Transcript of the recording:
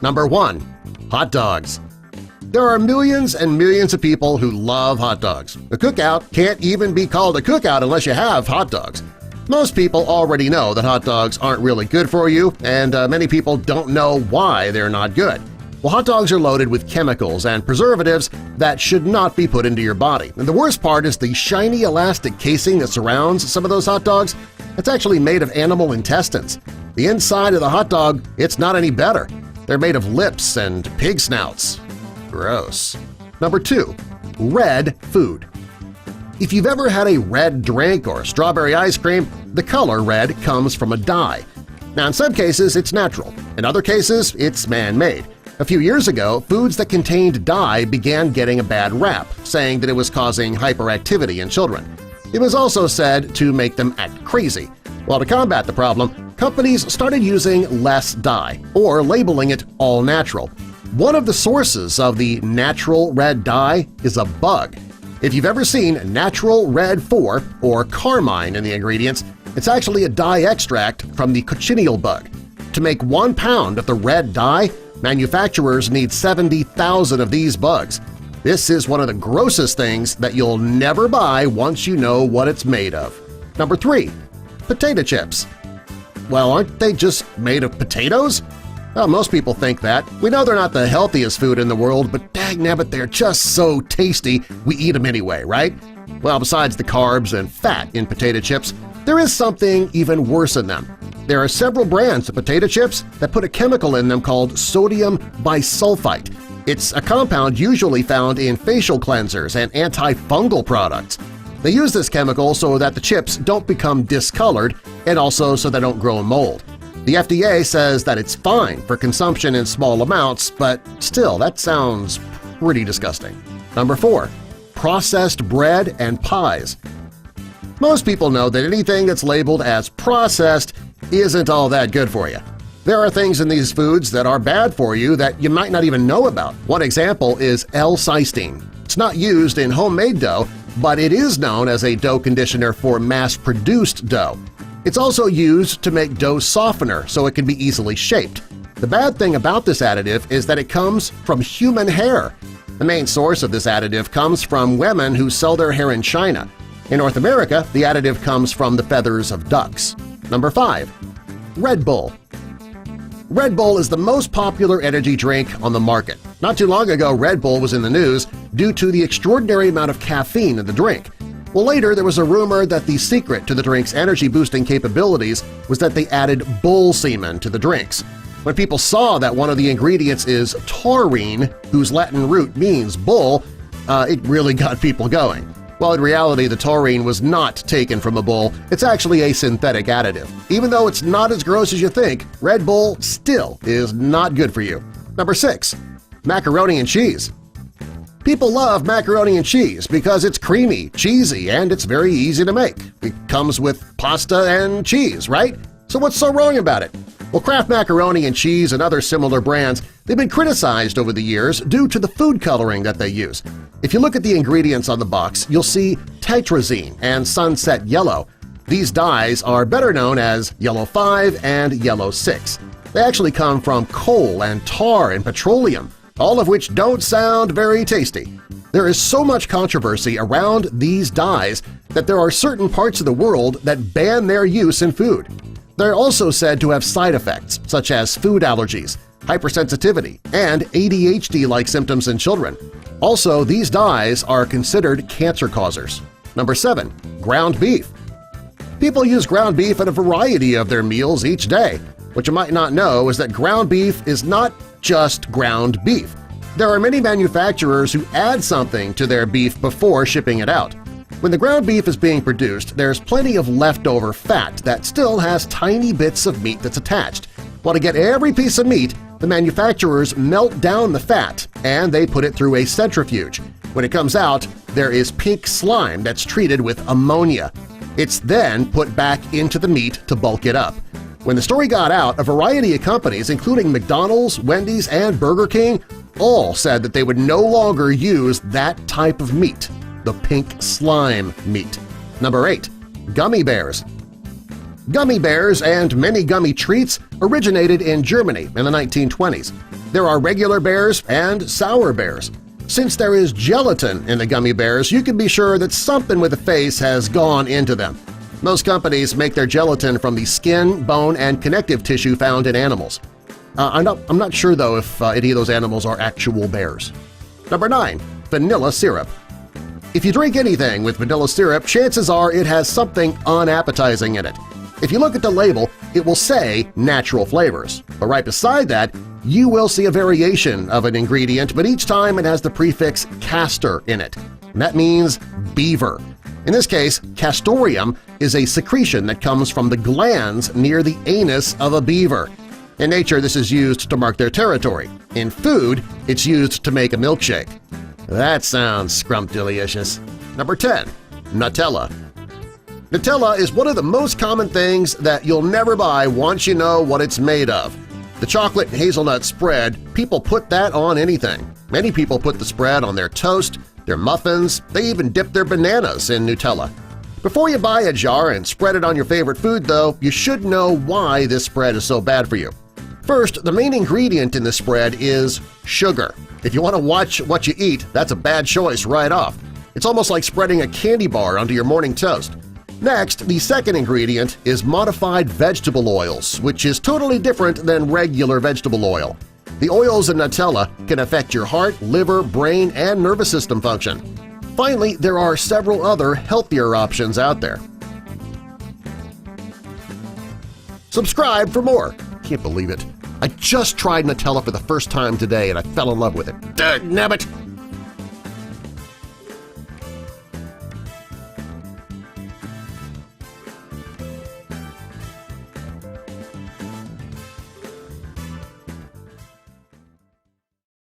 Number 1. Hot dogs. There are millions and millions of people who love hot dogs. A cookout can't even be called a cookout unless you have hot dogs. Most people already know that hot dogs aren't really good for you, and many people don't know why they're not good. Well, hot dogs are loaded with chemicals and preservatives that should not be put into your body. And the worst part is the shiny elastic casing that surrounds some of those hot dogs. It's actually made of animal intestines. The inside of the hot dog, it's not any better. They're made of lips and pig snouts. Gross. Number 2. Red food. If you've ever had a red drink or strawberry ice cream, the color red comes from a dye. Now, in some cases, it's natural. In other cases, it's man-made. A few years ago, foods that contained dye began getting a bad rap, saying that it was causing hyperactivity in children. It was also said to make them act crazy. Well, to combat the problem, companies started using less dye, or labeling it all natural. One of the sources of the natural red dye is a bug. If you've ever seen Natural Red 4 or carmine in the ingredients, it's actually a dye extract from the cochineal bug. To make 1 pound of the red dye, manufacturers need 70,000 of these bugs. This is one of the grossest things that you'll never buy once you know what it's made of. Number 3. Potato chips. Well, aren't they just made of potatoes? Well, most people think that. We know they're not the healthiest food in the world, but dagnabbit, they're just so tasty we eat them anyway, right? Well, besides the carbs and fat in potato chips, there is something even worse in them. There are several brands of potato chips that put a chemical in them called sodium bisulfite. It's a compound usually found in facial cleansers and antifungal products. They use this chemical so that the chips don't become discolored and also so they don't grow mold. The FDA says that it's fine for consumption in small amounts, but still, that sounds pretty disgusting. Number 4. Processed bread and pies. Most people know that anything that's labeled as processed isn't all that good for you. There are things in these foods that are bad for you that you might not even know about. One example is L-cysteine. It's not used in homemade dough, but it is known as a dough conditioner for mass-produced dough. It's also used to make dough softener so it can be easily shaped. The bad thing about this additive is that it comes from human hair. The main source of this additive comes from women who sell their hair in China. In North America, the additive comes from the feathers of ducks. Number 5. Red Bull. Red Bull is the most popular energy drink on the market. Not too long ago, Red Bull was in the news due to the extraordinary amount of caffeine in the drink. Well, later there was a rumor that the secret to the drink's energy-boosting capabilities was that they added bull semen to the drinks. When people saw that one of the ingredients is taurine, whose Latin root means bull, it really got people going. Well, in reality, the taurine was not taken from a bull. It's actually a synthetic additive. Even though it's not as gross as you think, Red Bull still is not good for you. Number 6. Macaroni and cheese. People love macaroni and cheese because it's creamy, cheesy, and it's very easy to make. It comes with pasta and cheese, right? So what's so wrong about it? Well, Kraft Macaroni and Cheese and other similar brands, they've been criticized over the years due to the food coloring that they use. If you look at the ingredients on the box, you'll see tetrazine and sunset yellow. These dyes are better known as Yellow 5 and Yellow 6. They actually come from coal and tar and petroleum, all of which don't sound very tasty. There is so much controversy around these dyes that there are certain parts of the world that ban their use in food. They're also said to have side effects such as food allergies, hypersensitivity, and ADHD-like symptoms in children. Also, these dyes are considered cancer causers. Number 7. Ground beef. People use ground beef in a variety of their meals each day. What you might not know is that ground beef is not just ground beef. There are many manufacturers who add something to their beef before shipping it out. When the ground beef is being produced, there's plenty of leftover fat that still has tiny bits of meat that's attached. Well, to get every piece of meat, the manufacturers melt down the fat and they put it through a centrifuge. When it comes out, there is pink slime that's treated with ammonia. It's then put back into the meat to bulk it up. When the story got out, a variety of companies, including McDonald's, Wendy's, and Burger King, all said that they would no longer use that type of meat, the pink slime meat. Number 8. Gummy bears. Gummy bears and many gummy treats originated in Germany in the 1920s. There are regular bears and sour bears. Since there is gelatin in the gummy bears, you can be sure that something with a face has gone into them. Most companies make their gelatin from the skin, bone, and connective tissue found in animals. I'm not sure, though, if any of those animals are actual bears. Number 9. Vanilla syrup. If you drink anything with vanilla syrup, chances are it has something unappetizing in it. If you look at the label, it will say natural flavors, but right beside that, you will see a variation of an ingredient, but each time it has the prefix castor in it. And that means beaver. In this case, castoreum is a secretion that comes from the glands near the anus of a beaver. In nature, this is used to mark their territory. In food, it's used to make a milkshake. That sounds scrumptious. Number 10. Nutella. Nutella is one of the most common things that you'll never buy once you know what it's made of. The chocolate and hazelnut spread, people put that on anything. Many people put the spread on their toast, their muffins, they even dip their bananas in Nutella. Before you buy a jar and spread it on your favorite food, though, you should know why this spread is so bad for you. First, the main ingredient in the spread is sugar. If you want to watch what you eat, that's a bad choice right off. It's almost like spreading a candy bar onto your morning toast. Next, the second ingredient is modified vegetable oils, which is totally different than regular vegetable oil. The oils in Nutella can affect your heart, liver, brain, and nervous system function. Finally, there are several other healthier options out there. Subscribe for more! Can't believe it. I just tried Nutella for the first time today and I fell in love with it. Dagnabbit!